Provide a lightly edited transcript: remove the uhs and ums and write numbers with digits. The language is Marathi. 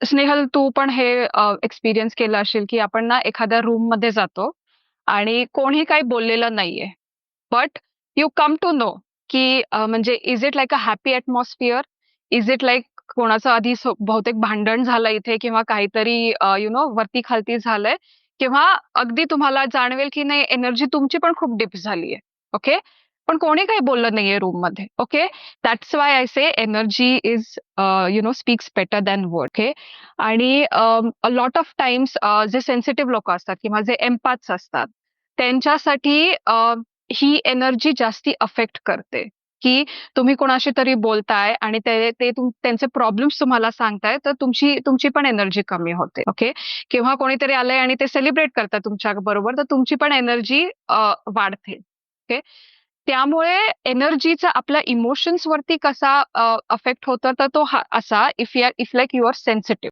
स्नेहल, तू पण हे एक्सपिरियन्स केलं असेल, की आपण ना एखाद्या रूममध्ये जातो आणि कोणी काही बोललेलं नाहीये. But you come to know की म्हणजे is it like a happy atmosphere? Is it like कोणाचं आधी बहुतेक भांडण झालं इथे किंवा काहीतरी वरती खालती झालंय किंवा अगदी तुम्हाला जाणवेल की नाही एनर्जी तुमची पण खूप डिप झालीये. ओके. पण कोणी काही बोललं नाहीये रूम मध्ये. Okay. That's why I say energy is speaks better than word. Okay. आणि लॉट ऑफ टाइम्स जे सेन्सिटिव्ह लोक असतात किंवा जे एम्पॅथ्स असतात त्यांच्यासाठी ही एनर्जी जास्ती अफेक्ट करते. की तुम्ही कोणाशी तरी बोलताय आणि त्यांचे प्रॉब्लेम्स तुम्हाला सांगताय तर तुमची तुमची पण एनर्जी कमी होते. ओके. किंवा कोणीतरी आलंय आणि ते सेलिब्रेट करतात तुमच्या बरोबर तर तुमची पण एनर्जी वाढते. ओके. त्यामुळे एनर्जीचा आपल्या इमोशन्स वरती कसा अफेक्ट होतो तर तो असा if like you are sensitive